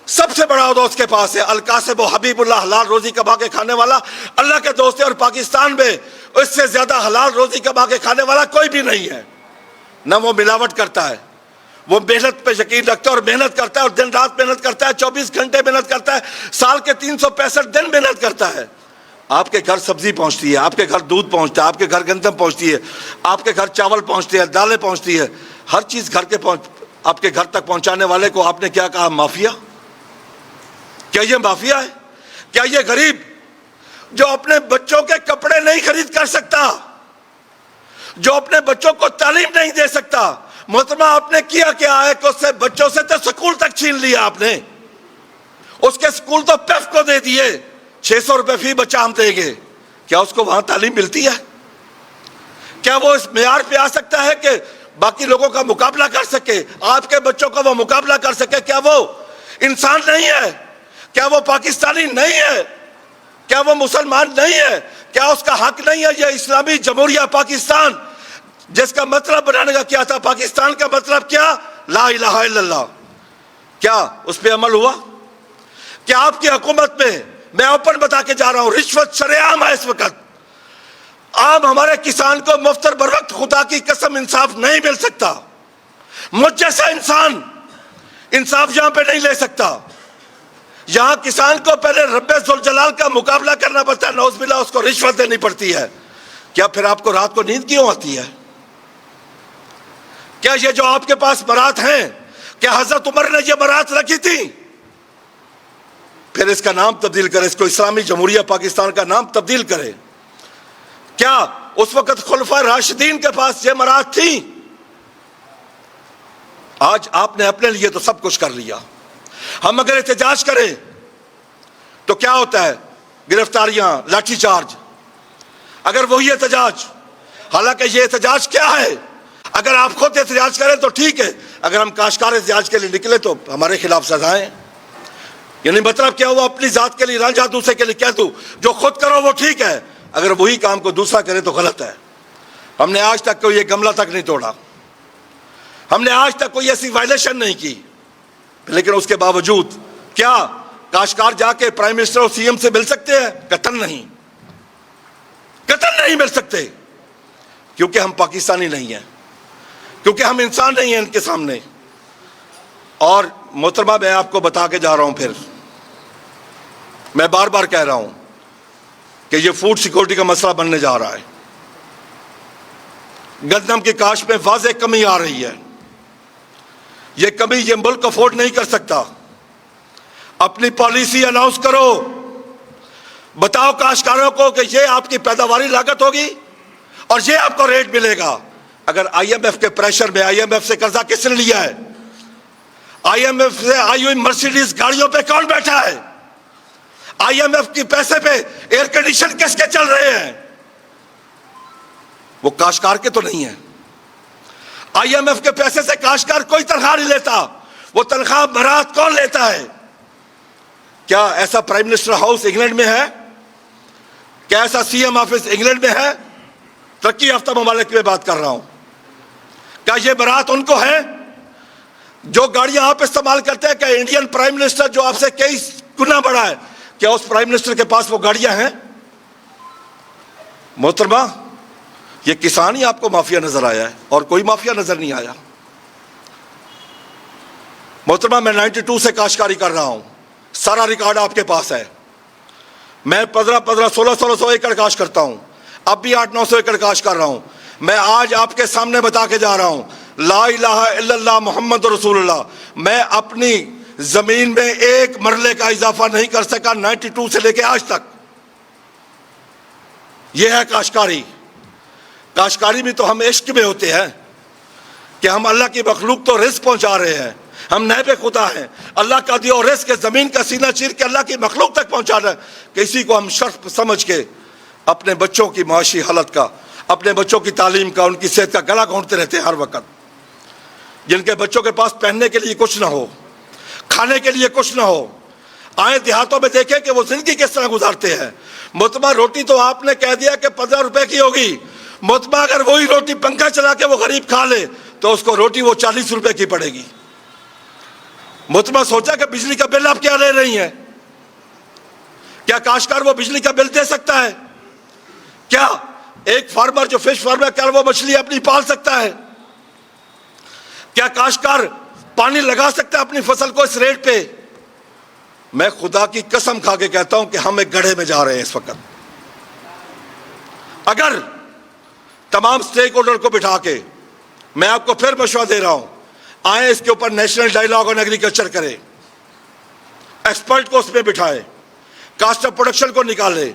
سب سے بڑا عہدہ اس کے پاس ہے. القاسب و حبیب اللہ, حلال روزی کما کے کھانے والا اللہ کے دوست ہے, اور پاکستان میں اس سے زیادہ حلال روزی کما کے کھانے والا کوئی بھی نہیں ہے. نہ وہ ملاوٹ کرتا ہے, وہ محنت پہ یقین رکھتا ہے اور محنت کرتا ہے اور دن رات محنت کرتا ہے, 24 گھنٹے محنت کرتا ہے, سال کے 365 دن محنت کرتا ہے. آپ کے گھر سبزی پہنچتی ہے, آپ کے گھر دودھ پہنچتا ہے, آپ کے گھر گندم پہنچتی ہے, آپ کے گھر چاول پہنچتے ہیں, دالیں پہنچتی ہے, ہر چیز گھر کے آپ کے گھر تک پہنچانے والے کو آپ نے کیا کہا؟ مافیا. کیا یہ مافیا ہے؟ کیا یہ غریب جو اپنے بچوں کے کپڑے نہیں خرید کر سکتا, جو اپنے بچوں کو تعلیم نہیں دے سکتا, محترمہ آپ نے کیا ہے کہ اس سے بچوں سے تو سکول تک چھین لیا آپ نے, اس کے سکول تو پیف کو دے دیے, 600 روپے فی بچہ ہم دیں گے. کیا اس کو وہاں تعلیم ملتی ہے؟ کیا وہ اس معیار پہ آ سکتا ہے کہ باقی لوگوں کا مقابلہ کر سکے, آپ کے بچوں کا وہ مقابلہ کر سکے؟ کیا وہ انسان نہیں ہے؟ کیا وہ پاکستانی نہیں ہے؟ کیا وہ مسلمان نہیں ہے؟ کیا اس کا حق نہیں ہے یہ اسلامی جمہوریہ پاکستان جس کا مطلب بنانے کا کیا تھا؟ پاکستان کا مطلب کیا؟ لا الہ الا اللہ. کیا اس پہ عمل ہوا؟ کیا آپ کی حکومت میں اوپن بتا کے جا رہا ہوں, رشوت شرعام ہے اس وقت. عام ہمارے کسان کو مفتر بر وقت خدا کی قسم انصاف نہیں مل سکتا. مجھ جیسا انسان انصاف یہاں پہ نہیں لے سکتا. یہاں کسان کو پہلے رب ذوالجلال کا مقابلہ کرنا پڑتا ہے, نعوذ باللہ اس کو رشوت دینی پڑتی ہے. کیا پھر آپ کو رات کو نیند کیوں آتی ہے؟ کیا یہ جو آپ کے پاس برات ہیں, کیا حضرت عمر نے یہ برات رکھی تھی؟ پھر اس کا نام تبدیل کرے, اس کو اسلامی جمہوریہ پاکستان کا نام تبدیل کرے. کیا اس وقت خلفائے راشدین کے پاس یہ برات تھی؟ آج آپ نے اپنے لیے تو سب کچھ کر لیا. ہم اگر احتجاج کریں تو کیا ہوتا ہے؟ گرفتاریاں, لاٹھی چارج. اگر وہی احتجاج, حالانکہ یہ احتجاج کیا ہے؟ اگر آپ خود احتجاج کریں تو ٹھیک ہے, اگر ہم کاشتکار احتجاج کے لیے نکلے تو ہمارے خلاف سزائیں. یعنی مطلب کیا ہوا؟ اپنی ذات کے لیے رانجھا دوسرے کے لیے کہہ دوں, جو خود کرو وہ ٹھیک ہے, اگر وہی کام کو دوسرا کرے تو غلط ہے. ہم نے آج تک کوئی یہ گملہ تک نہیں توڑا, ہم نے آج تک کوئی ایسی وائلیشن نہیں کی, لیکن اس کے باوجود کیا کاشتکار جا کے پرائم منسٹر اور سی ایم سے مل سکتے ہیں؟ قطعاً نہیں, قطعاً نہیں مل سکتے, کیونکہ ہم پاکستانی نہیں ہیں, کیونکہ ہم انسان نہیں ہیں ان کے سامنے. اور محترمہ میں آپ کو بتا کے جا رہا ہوں, پھر میں بار بار کہہ رہا ہوں کہ یہ فوڈ سیکورٹی کا مسئلہ بننے جا رہا ہے. گندم کی کاشت میں واضح کمی آ رہی ہے. یہ کمی یہ ملک افورڈ نہیں کر سکتا. اپنی پالیسی اناؤنس کرو, بتاؤ کاشتکاروں کو کہ یہ آپ کی پیداواری لاگت ہوگی اور یہ آپ کو ریٹ ملے گا. اگر آئی ایم ایف کے پریشر میں, آئی ایم ایف سے قرضہ کس نے لیا ہے؟ آئی ایم ایف سے آئی ہوئی مرسیڈیز گاڑیوں پہ کون بیٹھا ہے؟ آئی ایم ایف کی پیسے پہ ایئر کنڈیشن کس کے چل رہے ہیں؟ وہ کاشتکار کے تو نہیں ہیں. آئی ایم ایف کے پیسے سے کاشتکار کوئی تنخواہ نہیں لیتا. وہ تنخواہ برات کون لیتا ہے؟ کیا ایسا پرائم منسٹر ہاؤس انگلینڈ میں ہے؟ کیا ایسا سی ایم آفس انگلینڈ میں ہے؟ ترقی یافتہ ممالک میں بات کر رہا ہوں. کیا یہ برات ان کو ہے جو گاڑیاں آپ استعمال کرتے ہیں؟ کیا انڈین پرائم منسٹر جو آپ سے کئی گنا بڑا ہے, کیا اس پرائم منسٹر کے پاس وہ گاڑیاں ہیں؟ محترمہ, یہ کسان ہی آپ کو مافیا نظر آیا ہے اور کوئی مافیا نظر نہیں آیا. محترمہ, میں 92 سے کاشتکاری کر رہا ہوں, سارا ریکارڈ آپ کے پاس ہے. میں 1600 ایکڑ کاشت کرتا ہوں, اب بھی 800-900 ایکڑ کاشت کر رہا ہوں. میں آج آپ کے سامنے بتا کے جا رہا ہوں, لا الہ الا اللہ محمد رسول اللہ. میں اپنی زمین میں ایک مرلے کا اضافہ نہیں کر سکا 92 سے لے کے آج تک. یہ ہے کاشتکاری. کاشتکاری بھی تو ہم عشق میں ہوتے ہیں کہ ہم اللہ کی مخلوق تو رزق پہنچا رہے ہیں, ہم نائب خدا ہیں. اللہ کا دیا اور رزق زمین کا سینہ چیر کے اللہ کی مخلوق تک پہنچا رہے ہیں. کسی کو ہم شرف سمجھ کے اپنے بچوں کی معاشی حالت کا, اپنے بچوں کی تعلیم کا, ان کی صحت کا گلا گھونٹتے رہتے ہیں ہر وقت. جن کے بچوں کے پاس پہننے کے لیے کچھ نہ ہو, کھانے کے لیے کچھ نہ ہو. آئیں دیہاتوں میں دیکھیں کہ وہ زندگی کس طرح گزارتے ہیں. مطمع روٹی تو آپ نے کہہ دیا کہ 15 روپے کی ہوگی. مطمع اگر وہی روٹی پنکھا چلا کے وہ غریب کھا لے تو اس کو روٹی وہ 40 روپے کی پڑے گی. مطمع سوچا کہ بجلی کا بل آپ کیا لے رہی ہیں؟ کیا کاشتکار وہ بجلی کا بل دے سکتا ہے؟ کیا ایک فارمر جو فش فارمر کیا وہ مچھلی اپنی پال سکتا ہے؟ کیا کاشتکار پانی لگا سکتا ہے اپنی فصل کو اس ریٹ پہ؟ میں خدا کی قسم کھا کے کہتا ہوں کہ ہم ایک گڑھے میں جا رہے ہیں اس وقت. اگر تمام سٹیک ہولڈر کو بٹھا کے, میں آپ کو پھر مشورہ دے رہا ہوں, آئیں اس کے اوپر نیشنل ڈائیلاگ آن ایگریکلچر کریں, ایکسپرٹ کو اس میں بٹھائیں, کاسٹ آف پروڈکشن کو نکالیں,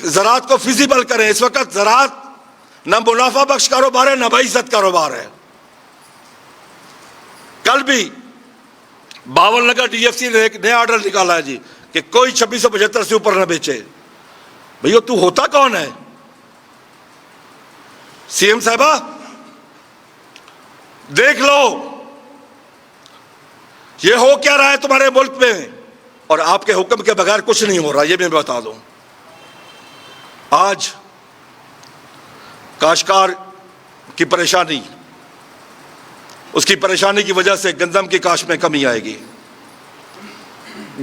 زراعت کو فیزیبل کریں. اس وقت زراعت نہ منافع بخش کاروبار ہے نہ باعزت کاروبار ہے. کل بھی باول نگر ڈی ایف سی نے ایک نیا آرڈر نکالا ہے جی کہ کوئی 2675 سے اوپر نہ بیچے. بھئیو تو ہوتا کون ہے؟ سی ایم صاحبہ دیکھ لو یہ ہو کیا رہا ہے تمہارے ملک میں, اور آپ کے حکم کے بغیر کچھ نہیں ہو رہا, یہ میں بتا دوں. آج کاشتکار کی پریشانی, اس کی پریشانی کی وجہ سے گندم کی کاشت میں کمی آئے گی.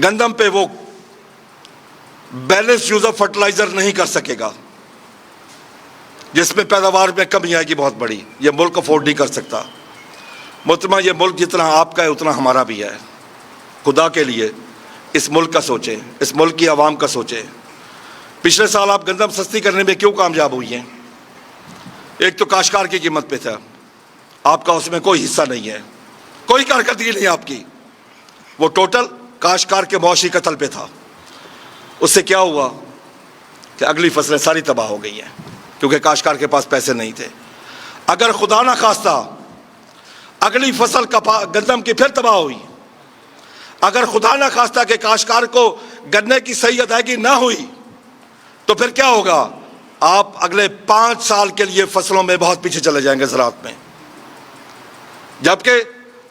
گندم پہ وہ بیلنس یوز آف فرٹیلائزر نہیں کر سکے گا, جس میں پیداوار میں کمی آئے گی بہت بڑی. یہ ملک افورڈ نہیں کر سکتا. مطمع یہ ملک جتنا آپ کا ہے اتنا ہمارا بھی ہے. خدا کے لیے اس ملک کا سوچیں, اس ملک کی عوام کا سوچیں. پچھلے سال آپ گندم سستی کرنے میں کیوں کامیاب ہوئی ہیں؟ ایک تو کاشتکار کی قیمت پہ تھا, آپ کا اس میں کوئی حصہ نہیں ہے, کوئی کارکردگی نہیں آپ کی. وہ ٹوٹل کاشتکار کے معاشی قتل پہ تھا. اس سے کیا ہوا کہ اگلی فصلیں ساری تباہ ہو گئی ہیں کیونکہ کاشتکار کے پاس پیسے نہیں تھے. اگر خدا نہ خواستہ اگلی فصل گندم کی پھر تباہ ہوئی, اگر خدا نہ خواستہ کہ کاشتکار کو گنے کی صحیح ادائیگی نہ ہوئی, تو پھر کیا ہوگا؟ آپ اگلے 5 سال کے لیے فصلوں میں بہت پیچھے چلے جائیں گے زراعت میں. جبکہ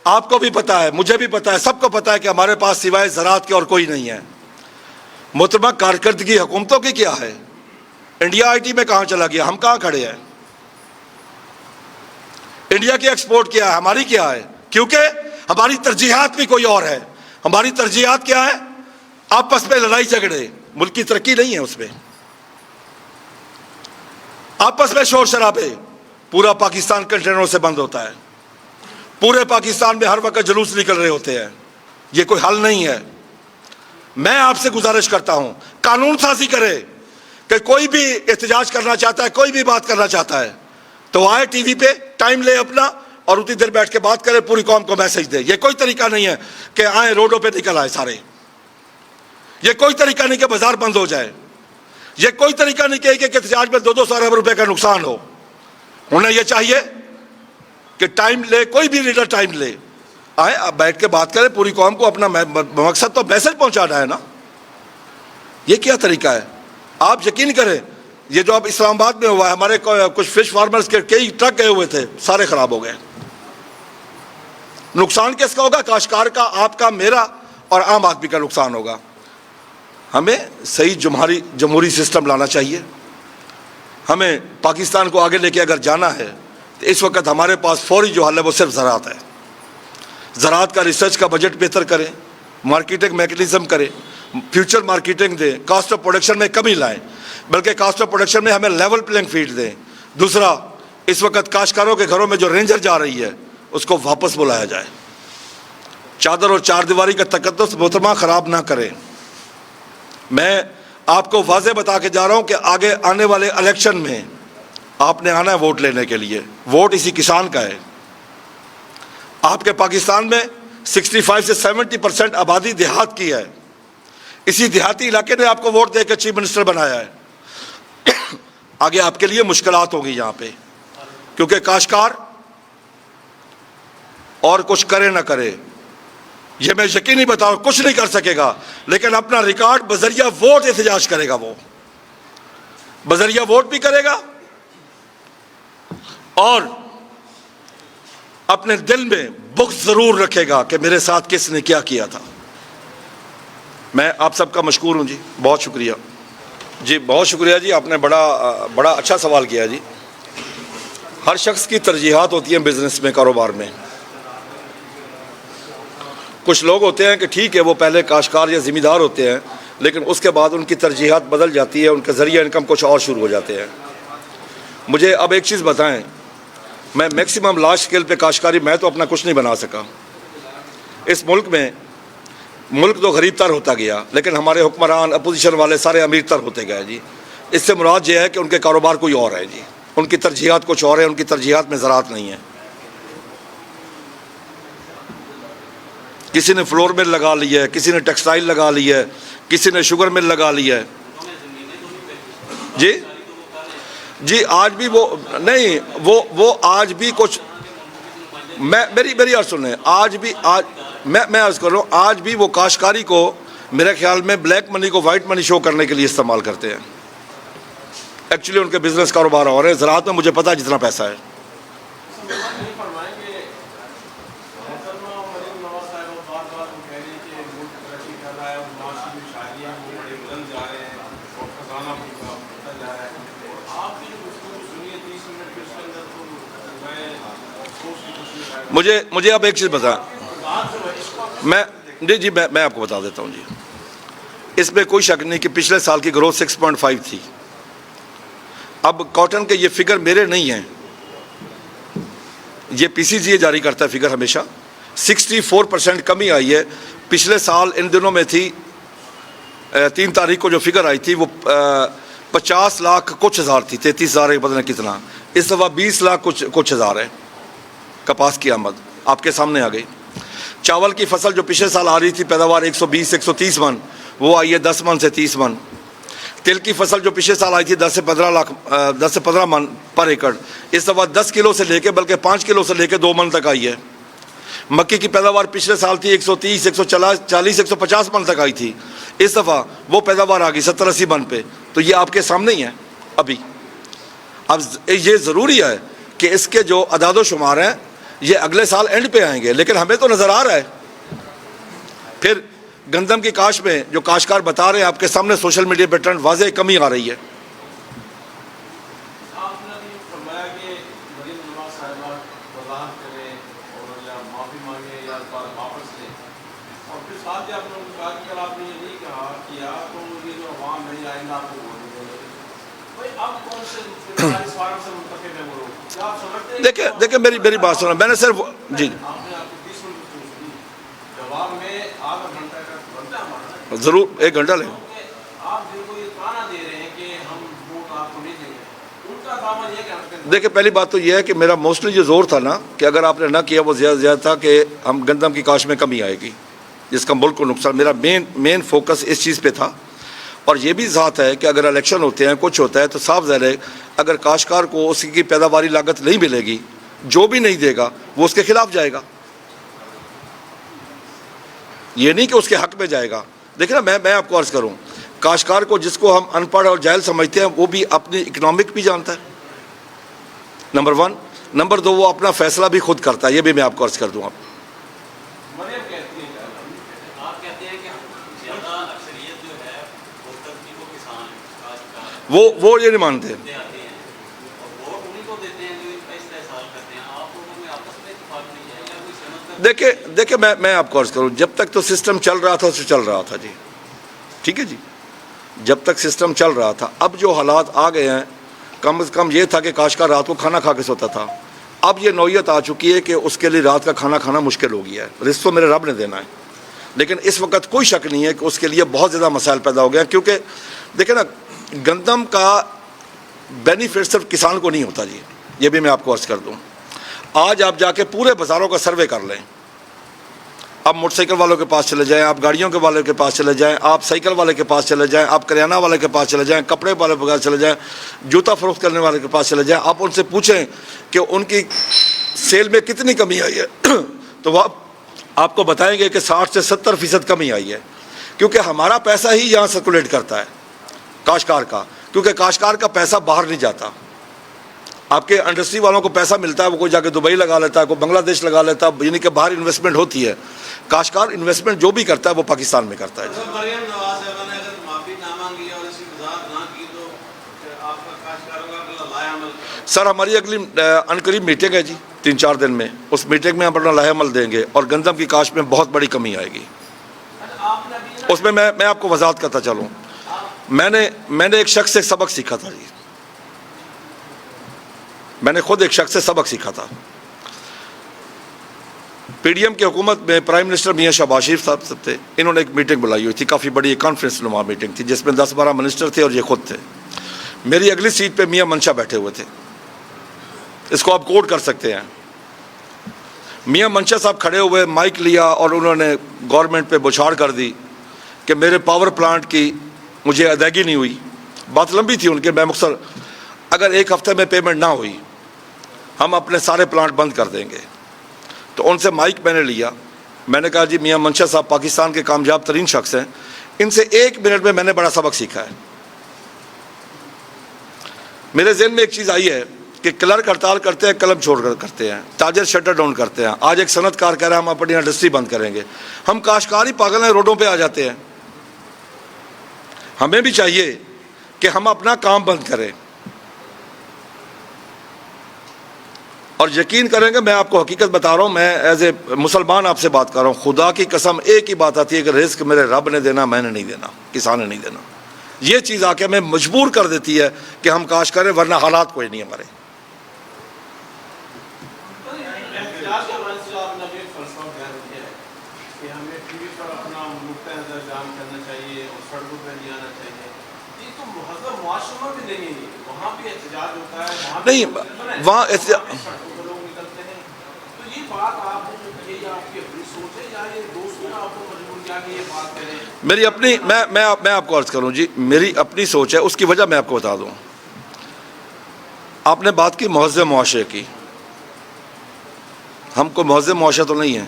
آپ کو بھی پتا ہے, مجھے بھی پتا ہے, سب کو پتا ہے کہ ہمارے پاس سوائے زراعت کے اور کوئی نہیں ہے. محترمہ کارکردگی حکومتوں کی کیا ہے؟ انڈیا آئی ٹی میں کہاں چلا گیا؟ ہم کہاں کھڑے ہیں؟ انڈیا کی ایکسپورٹ کیا ہے؟ ہماری کیا ہے؟ کیونکہ ہماری ترجیحات بھی کوئی اور ہے. ہماری ترجیحات کیا ہے؟ آپس میں لڑائی جھگڑے, ملک کی ترقی نہیں ہے اس میں. آپس میں شور شرابے. پورا پاکستان کنٹینروں سے بند ہوتا ہے, پورے پاکستان میں ہر وقت جلوس نکل رہے ہوتے ہیں. یہ کوئی حل نہیں ہے. میں آپ سے گزارش کرتا ہوں قانون سازی کرے کہ کوئی بھی احتجاج کرنا چاہتا ہے, کوئی بھی بات کرنا چاہتا ہے تو آئے ٹی وی پہ, ٹائم لے اپنا اور اتنی دیر بیٹھ کے بات کرے, پوری قوم کو میسج دے. یہ کوئی طریقہ نہیں ہے کہ آئیں روڈوں پہ نکل آئے سارے. یہ کوئی طریقہ نہیں کہ بازار بند ہو جائے. یہ کوئی طریقہ نہیں کہ احتجاج میں 200 ارب روپے کا نقصان ہو. انہیں یہ چاہیے کہ ٹائم لے, کوئی بھی لیڈر ٹائم لے, آئے آپ بیٹھ کے بات کریں, پوری قوم کو اپنا مقصد تو میسج پہنچانا ہے نا. یہ کیا طریقہ ہے؟ آپ یقین کریں یہ جو اب اسلام آباد میں ہوا ہے, ہمارے کچھ فش فارمرز کے کئی ٹرک گئے ہوئے تھے, سارے خراب ہو گئے. نقصان کس کا ہوگا؟ کاشتکار کا, آپ کا, میرا اور عام آدمی کا نقصان ہوگا. ہمیں صحیح جمہوری سسٹم لانا چاہیے. ہمیں پاکستان کو آگے لے کے اگر جانا ہے تو اس وقت ہمارے پاس فوری جو حل ہے وہ صرف زراعت ہے. زراعت کا ریسرچ کا بجٹ بہتر کریں, مارکیٹنگ میکنزم کریں, فیوچر مارکیٹنگ دیں, کاسٹ آف پروڈکشن میں کمی لائیں, بلکہ کاسٹ آف پروڈکشن میں ہمیں لیول پلینگ فیلڈ دیں. دوسرا, اس وقت کاشتکاروں کے گھروں میں جو رینجر جا رہی ہے اس کو واپس بلایا جائے. چادر اور چار دیواری کا تقدس محترمہ خراب نہ کریں. میں آپ کو واضح بتا کے جا رہا ہوں کہ آگے آنے والے الیکشن میں آپ نے آنا ہے ووٹ لینے کے لیے. ووٹ اسی کسان کا ہے. آپ کے پاکستان میں 65 سے 70% آبادی دیہات کی ہے. اسی دیہاتی علاقے نے آپ کو ووٹ دے کے چیف منسٹر بنایا ہے. آگے آپ کے لیے مشکلات ہوں گی یہاں پہ, کیونکہ کاشتکار اور کچھ کرے نہ کرے, یہ میں یقینی بتاؤں کچھ نہیں کر سکے گا, لیکن اپنا ریکارڈ بذریعہ ووٹ احتجاج کرے گا. وہ بذریعہ ووٹ بھی کرے گا اور اپنے دل میں بغض ضرور رکھے گا کہ میرے ساتھ کس نے کیا کیا تھا۔ میں آپ سب کا مشکور ہوں جی، بہت شکریہ جی، بہت شکریہ جی، آپ نے بڑا اچھا سوال کیا جی۔ ہر شخص کی ترجیحات ہوتی ہیں بزنس میں، کاروبار میں۔ کچھ لوگ ہوتے ہیں کہ ٹھیک ہے وہ پہلے کاشتکار یا ذمہ دار ہوتے ہیں، لیکن اس کے بعد ان کی ترجیحات بدل جاتی ہے، ان کے ذریعہ انکم کچھ اور شروع ہو جاتے ہیں۔ مجھے اب ایک چیز بتائیں، میں میکسیمم لارج اسکیل پہ کاشتکاری میں تو اپنا کچھ نہیں بنا سکا۔ اس ملک تو غریب تر ہوتا گیا، لیکن ہمارے حکمران اپوزیشن والے سارے امیر تر ہوتے گئے جی۔ اس سے مراد یہ ہے کہ ان کے کاروبار کوئی اور ہے جی، ان کی ترجیحات کچھ اور ہے، ان کی ترجیحات میں زراعت نہیں ہے۔ کسی نے فلور مل لگا لی ہے، کسی نے ٹیکسٹائل لگا لی ہے، کسی نے شوگر مل لگا لی ہے جی۔ آج بھی وہ نہیں، وہ آج بھی کچھ، میری عرض سنیں، آج میں عرض کر رہا ہوں، آج بھی وہ کاشتکاری کو میرے خیال میں بلیک منی کو وائٹ منی شو کرنے کے لیے استعمال کرتے ہیں۔ ایکچولی ان کے بزنس کاروبار ہو رہے ہیں، زراعت میں مجھے پتا ہے جتنا پیسہ ہے۔ مجھے اب ایک چیز بتائیں، میں آپ کو بتا دیتا ہوں جی۔ اس میں کوئی شک نہیں کہ پچھلے سال کی گروتھ 6.5 تھی۔ اب کاٹن کے یہ فگر میرے نہیں ہیں، یہ پی سی جی جاری کرتا ہے فگر ہمیشہ۔ 64% کمی آئی ہے پچھلے سال، ان دنوں میں تھی 3 تاریخ کو جو فگر آئی تھی وہ 50 لاکھ کچھ ہزار تھی، 33 ہزار پتہ نہیں کتنا۔ اس دفعہ 20 لاکھ کچھ ہزار ہے۔ کپاس کی آمد آپ کے سامنے آ گئی۔ چاول کی فصل جو پچھلے سال آ رہی تھی پیداوار 120-130 من، وہ آئی ہے 10 من سے 30 من۔ تل کی فصل جو پچھلے سال آئی تھی 10 سے 15 من پر ایکڑ، اس دفعہ 10 کلو سے لے کے بلکہ 5 کلو سے لے کے 2 من تک آئی ہے۔ مکئی کی پیداوار پچھلے سال تھی 130, 140, 150 من تک آئی تھی، اس دفعہ وہ پیداوار آ گئی 70-80 من پہ۔ تو یہ آپ کے سامنے ہی ہے ابھی۔ اب یہ ضروری ہے کہ اس کے جو اعداد و شمار ہیں یہ اگلے سال اینڈ پہ آئیں گے، لیکن ہمیں تو نظر آ رہا ہے۔ پھر گندم کی کاشت میں جو کاشتکار بتا رہے ہیں آپ کے سامنے، سوشل میڈیا پہ ٹرینڈ واضح کمی آ رہی ہے۔ دیکھیں میری بات سنا، میں نے صرف جی ضرور 1 گھنٹہ لیں۔ دیکھیں پہلی بات تو یہ ہے کہ میرا موسٹلی جو زور تھا نا کہ اگر آپ نے نہ کیا وہ زیادہ تھا کہ ہم گندم کی کاشت میں کمی آئے گی جس کا ملک کو نقصان، میرا مین فوکس اس چیز پہ تھا۔ اور یہ بھی ذات ہے کہ اگر الیکشن ہوتے ہیں کچھ ہوتا ہے تو صاف ظاہر ہے اگر کاشتکار کو اس کی پیداواری لاگت نہیں ملے گی، جو بھی نہیں دے گا وہ اس کے خلاف جائے گا، یہ نہیں کہ اس کے حق میں جائے گا۔ دیکھیں نا، میں آپ کو عرض کروں، کاشتکار کو جس کو ہم ان پڑھ اور جاہل سمجھتے ہیں وہ بھی اپنی اکنامک بھی جانتا ہے، نمبر 1۔ نمبر 2 وہ اپنا فیصلہ بھی خود کرتا ہے، یہ بھی میں آپ کو عرض کر دوں۔ وہ یہ نہیں مانتے۔ دیکھیں میں آپ کو عرض کروں، جب تک تو سسٹم چل رہا تھا چل رہا تھا جی، ٹھیک ہے جی، جب تک سسٹم چل رہا تھا۔ اب جو حالات آ گئے ہیں، کم از کم یہ تھا کہ کاشتکار رات کو کھانا کھا کے سوتا تھا، اب یہ نوعیت آ چکی ہے کہ اس کے لیے رات کا کھانا کھانا مشکل ہو گیا ہے۔ رزق تو میرے رب نے دینا ہے، لیکن اس وقت کوئی شک نہیں ہے کہ اس کے لیے بہت زیادہ مسائل پیدا ہو گیا، کیونکہ دیکھیں نا گندم کا بینیفٹ صرف کسان کو نہیں ہوتا جی، یہ بھی میں آپ کو عرض کر دوں۔ آج آپ جا کے پورے بازاروں کا سروے کر لیں، آپ موٹر سائیکل والوں کے پاس چلے جائیں، آپ گاڑیوں کے والے کے پاس چلے جائیں، آپ سائیکل والے کے پاس چلے جائیں، آپ کریانہ والے کے پاس چلے جائیں، کپڑے والے کے پاس چلے جائیں، جوتا فروخت کرنے والے کے پاس چلے جائیں، آپ ان سے پوچھیں کہ ان کی سیل میں کتنی کمی آئی ہے تو وہ آپ کو بتائیں گے کہ 60 سے 70% کمی آئی ہے، کیونکہ ہمارا پیسہ ہی یہاں سرکولیٹ کرتا ہے کاشتکار کا، کیونکہ کاشتکار کا پیسہ باہر نہیں جاتا۔ آپ کے انڈسٹری والوں کو پیسہ ملتا ہے، وہ کوئی جا کے دبئی لگا لیتا ہے، کوئی بنگلہ دیش لگا لیتا ہے، یعنی کہ باہر انویسٹمنٹ ہوتی ہے. کاشتکار انویسٹمنٹ جو بھی کرتا ہے وہ پاکستان میں کرتا ہے. مریم نواز صاحبہ نے اگر معافی نہ مانگی اور اس کی وضاحت نہ کی تو آپ کا کاشتکاروں کا لائحہ عمل؟ سر ہماری اگلی عنقریب میٹنگ ہے جی 3-4 دن میں. اس میٹنگ میں ہم اپنا لائحہ عمل دیں گے اور گندم کی کاشت میں بہت بڑی کمی آئے گی. اس میں میں آپ کو وضاحت کرتا چلوں. میں نے ایک شخص سے سبق سیکھا تھا جی. میں نے خود ایک شخص سے سبق سیکھا تھا. پی ڈی ایم کی حکومت میں پرائم منسٹر میاں شہباز شریف صاحب تھے. انہوں نے ایک میٹنگ بلائی ہوئی تھی، کافی بڑی کانفرنس نما میٹنگ تھی جس میں 10-12 منسٹر تھے اور یہ خود تھے. میری اگلی سیٹ پہ میاں منشا بیٹھے ہوئے تھے. اس کو آپ کوٹ کر سکتے ہیں. میاں منشا صاحب کھڑے ہوئے، مائک لیا اور انہوں نے گورنمنٹ پہ بوچھاڑ کر دی کہ میرے پاور پلانٹ کی مجھے ادائیگی نہیں ہوئی. بات لمبی تھی ان کے، میں مختصر، اگر 1 ہفتے میں پیمنٹ نہ ہوئی ہم اپنے سارے پلانٹ بند کر دیں گے. تو ان سے مائک میں نے لیا. میں نے کہا جی میاں منشا صاحب پاکستان کے کامیاب ترین شخص ہیں، ان سے 1 منٹ میں نے بڑا سبق سیکھا ہے. میرے ذہن میں ایک چیز آئی ہے کہ کلرک ہڑتال کرتے ہیں، قلم چھوڑ کر کرتے ہیں، تاجر شٹر ڈاؤن کرتے ہیں. آج ایک صنعت کار کہہ رہا ہے ہم اپنی انڈسٹری بند کریں گے. ہم کاشتکار ہی پاگل ہیں، روڈوں پہ آ جاتے ہیں. ہمیں بھی چاہیے کہ ہم اپنا کام بند کریں. اور یقین کریں گے، میں آپ کو حقیقت بتا رہا ہوں، میں ایز اے مسلمان آپ سے بات کر رہا ہوں. خدا کی قسم ایک ہی بات آتی ہے کہ رزق میرے رب نے دینا، میں نے نہیں دینا، کسان نے نہیں دینا. یہ چیز آ کے ہمیں مجبور کر دیتی ہے کہ ہم کاشت کریں، ورنہ حالات کوئی نہیں ہمارے. نہیں وہاں میری اپنی میں آپ کو عرض کروں جی، میری اپنی سوچ ہے. اس کی وجہ میں آپ کو بتا دوں. آپ نے بات کی مہذب معاشرے کی. ہم کو مہذب معاشرہ تو نہیں ہے.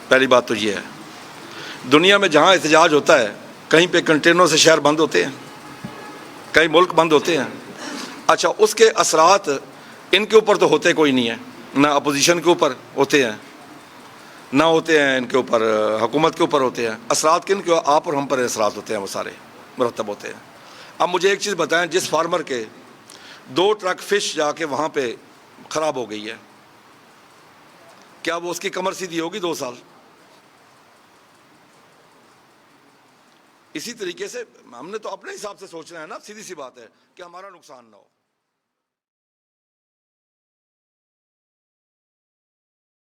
پہلی بات تو یہ ہے. دنیا میں جہاں احتجاج ہوتا ہے کہیں پہ کنٹینروں سے شہر بند ہوتے ہیں، کئی ملک بند ہوتے ہیں. اچھا، اس کے اثرات ان کے اوپر تو ہوتے کوئی نہیں ہے، نہ اپوزیشن کے اوپر ہوتے ہیں، نہ ہوتے ہیں ان کے اوپر حکومت کے اوپر ہوتے ہیں. اثرات کن کے؟ آپ اور ہم پر اثرات ہوتے ہیں، وہ سارے مرتب ہوتے ہیں. اب مجھے ایک چیز بتائیں، جس فارمر کے 2 ٹرک فش جا کے وہاں پہ خراب ہو گئی ہے، کیا وہ اس کی کمر سیدھی ہوگی 2 سال؟ اسی طریقے سے ہم نے تو اپنے حساب سے سوچنا ہے نا. سیدھی سی بات ہے کہ ہمارا نقصان نہ ہو.